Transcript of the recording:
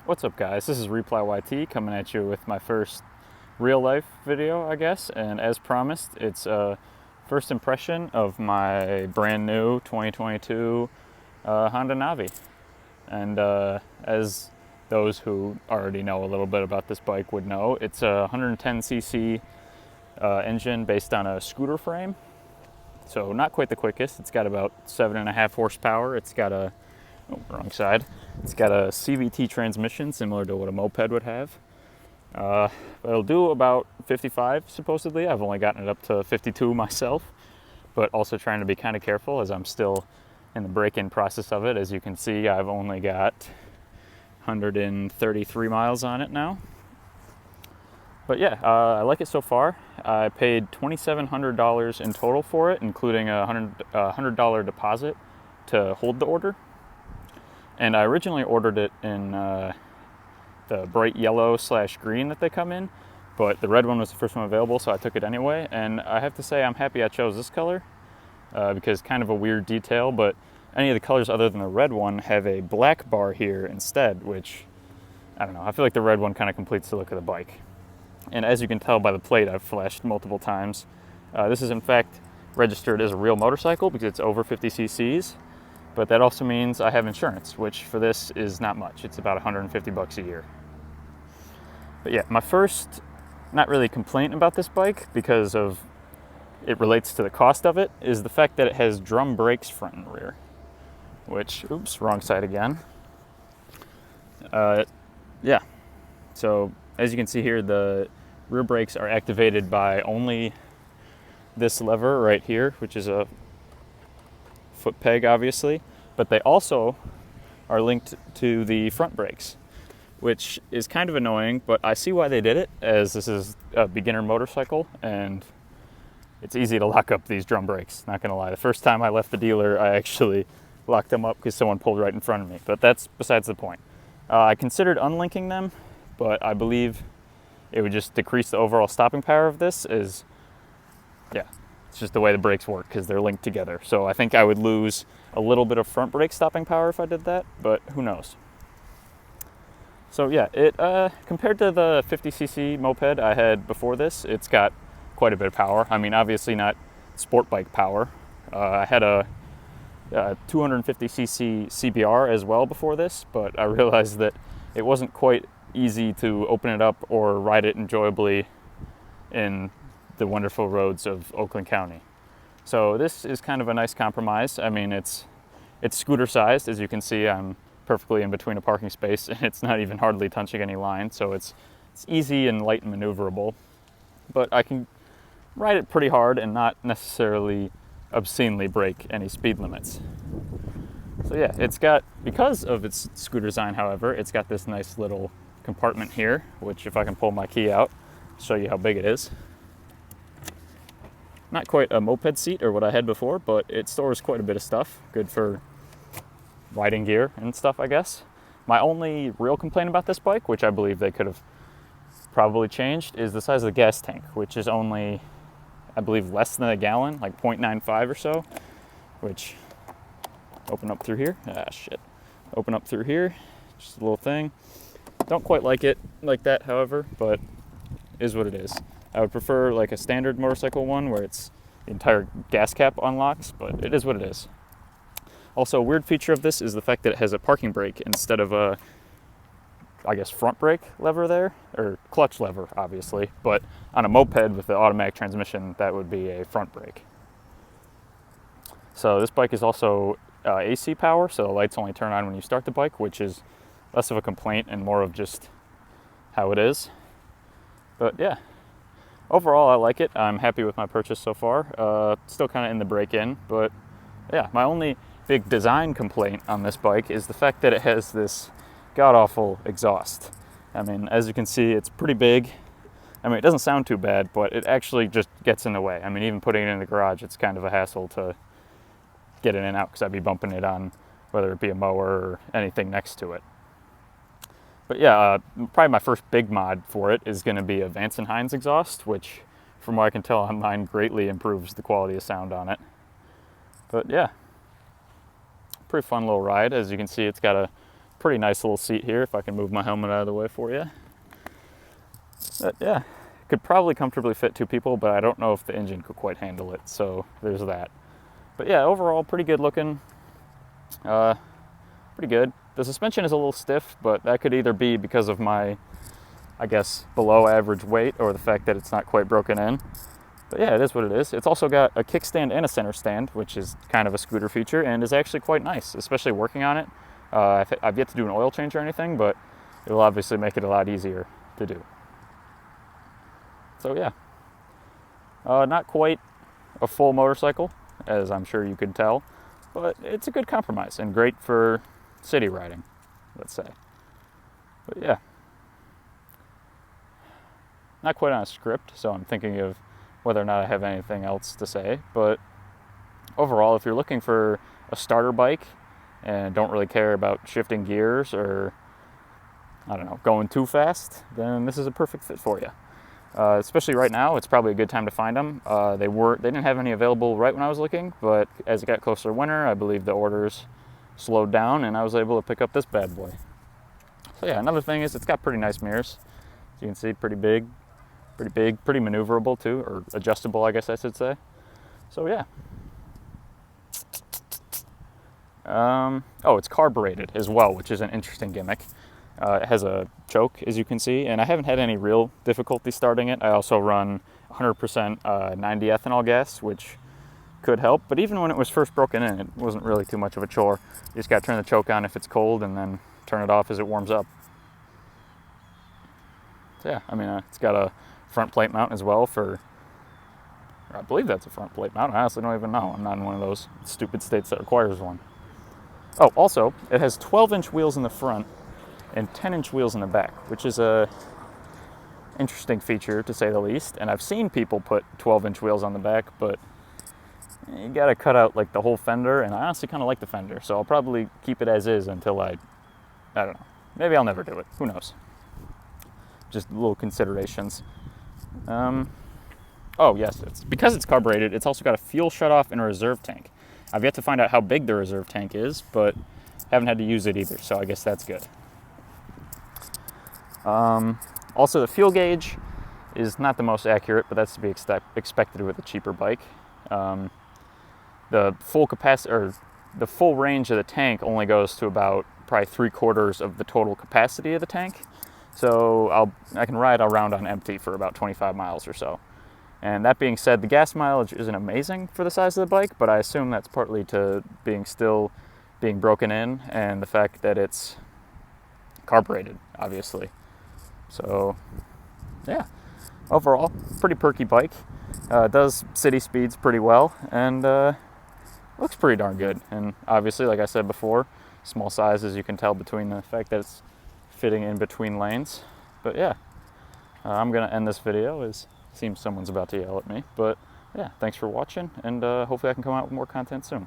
What's up, guys? This is Reply YT coming at you with my first real life video, I guess. And as promised, it's a first impression of my brand new 2022 Honda Navi. And as those who already know a little bit about this bike would know, it's a 110cc engine based on a scooter frame. So not quite the quickest. It's got about 7.5 horsepower. It's got a wrong side. It's got a CVT transmission similar to what a moped would have. It'll do about 55 supposedly. I've only gotten it up to 52 myself, but also trying to be kind of careful as I'm still in the break-in process of it. As you can see, I've only got 133 miles on it now. But yeah, I like it so far. I paid $2,700 in total for it, including a $100 deposit to hold the order. And I originally ordered it in the bright yellow / green that they come in, but the red one was the first one available, so I took it anyway. And I have to say I'm happy I chose this color because kind of a weird detail, but any of the colors other than the red one have a black bar here instead, which, I don't know, I feel like the red one kind of completes the look of the bike. And as you can tell by the plate I've flashed multiple times, this is in fact registered as a real motorcycle because it's over 50 cc's. But that also means I have insurance, which for this is not much. It's about $150 a year. But yeah, my first, not really complaint about this bike because of it relates to the cost of it, is the fact that it has drum brakes front and rear. Which, oops, wrong side again. Yeah, so as you can see here, the rear brakes are activated by only this lever right here, which is a foot peg obviously, but they also are linked to the front brakes, which is kind of annoying, but I see why they did it, as this is a beginner motorcycle and it's easy to lock up these drum brakes, not gonna lie. The first time I left the dealer, I actually locked them up because someone pulled right in front of me, but that's besides the point. I considered unlinking them, but I believe it would just decrease the overall stopping power of this. It's just the way the brakes work because they're linked together. So I think I would lose a little bit of front brake stopping power if I did that, but who knows. So yeah, it compared to the 50cc moped I had before this, it's got quite a bit of power. I mean, obviously not sport bike power. I had a 250cc CBR as well before this, but I realized that it wasn't quite easy to open it up or ride it enjoyably in the wonderful roads of Oakland County. So this is kind of a nice compromise. I mean, it's scooter sized. As you can see, I'm perfectly in between a parking space and it's not even hardly touching any line. So it's easy and light and maneuverable, but I can ride it pretty hard and not necessarily obscenely break any speed limits. So yeah, it's got, because of its scooter design, however, it's got this nice little compartment here, which if I can pull my key out, show you how big it is. Not quite a moped seat or what I had before, but it stores quite a bit of stuff. Good for riding gear and stuff, I guess. My only real complaint about this bike, which I believe they could have probably changed, is the size of the gas tank, which is only, I believe, less than a gallon, like 0.95 or so, which, open up through here. Open up through here, just a little thing. Don't quite like it like that, however, but is what it is. I would prefer like a standard motorcycle one where it's the entire gas cap unlocks, but it is what it is. Also, a weird feature of this is the fact that it has a parking brake instead of a, I guess, front brake lever there, or clutch lever, obviously, but on a moped with the automatic transmission, that would be a front brake. So this bike is also AC power, so the lights only turn on when you start the bike, which is less of a complaint and more of just how it is. But yeah, overall I like it. I'm happy with my purchase so far. Still kind of in the break-in, but yeah, my only big design complaint on this bike is the fact that it has this god-awful exhaust. I mean, as you can see, it's pretty big. I mean, it doesn't sound too bad, but it actually just gets in the way. I mean, even putting it in the garage, it's kind of a hassle to get in and out because I'd be bumping it on whether it be a mower or anything next to it. But yeah, probably my first big mod for it is going to be a Vance & Hines exhaust, which from what I can tell online greatly improves the quality of sound on it. But yeah, pretty fun little ride. As you can see, it's got a pretty nice little seat here if I can move my helmet out of the way for you. But yeah, could probably comfortably fit 2 people, but I don't know if the engine could quite handle it, so there's that. But yeah, overall pretty good looking, pretty good. The suspension is a little stiff, but that could either be because of my, I guess, below average weight or the fact that it's not quite broken in. But yeah, it is what it is. It's also got a kickstand and a center stand, which is kind of a scooter feature and is actually quite nice, especially working on it. I've yet to do an oil change or anything, but it will obviously make it a lot easier to do. So yeah, not quite a full motorcycle, as I'm sure you could tell, but it's a good compromise and great for city riding, let's say. But yeah, not quite on a script, so I'm thinking of whether or not I have anything else to say. But overall, if you're looking for a starter bike and don't really care about shifting gears or, I don't know, going too fast, then this is a perfect fit for you. Especially right now, it's probably a good time to find them. They didn't have any available right when I was looking, but as it got closer to winter, I believe the orders slowed down and I was able to pick up this bad boy. So yeah, another thing is it's got pretty nice mirrors. As you can see, pretty big, pretty maneuverable too, or adjustable, I guess I should say. So yeah. Oh, it's carbureted as well, which is an interesting gimmick. It has a choke, as you can see, and I haven't had any real difficulty starting it. I also run 100% 90 ethanol gas, which could help, but even when it was first broken in, it wasn't really too much of a chore. You just got to turn the choke on if it's cold and then turn it off as it warms up. So yeah, I mean, it's got a front plate mount as well for, I believe that's a front plate mount. I honestly don't even know. I'm not in one of those stupid states that requires one. Oh, also, it has 12-inch wheels in the front and 10-inch wheels in the back, which is a interesting feature to say the least. And I've seen people put 12-inch wheels on the back, but you gotta cut out like the whole fender, and I honestly kind of like the fender, so I'll probably keep it as is until I don't know. Maybe I'll never do it. Who knows? Just little considerations. Oh yes, because it's carbureted, it's also got a fuel shutoff and a reserve tank. I've yet to find out how big the reserve tank is, but haven't had to use it either, so I guess that's good. Also, the fuel gauge is not the most accurate, but that's to be expected with a cheaper bike. The full capacity, or the full range of the tank only goes to about probably 3/4 of the total capacity of the tank. So I can ride around on empty for about 25 miles or so. And that being said, the gas mileage isn't amazing for the size of the bike, but I assume that's partly to being broken in and the fact that it's carbureted, obviously. So yeah, overall, pretty perky bike. Does city speeds pretty well and looks pretty darn good. And obviously, like I said before, small size, as you can tell between the fact that it's fitting in between lanes. But yeah, I'm gonna end this video. It seems someone's about to yell at me, but yeah, thanks for watching, and hopefully I can come out with more content soon.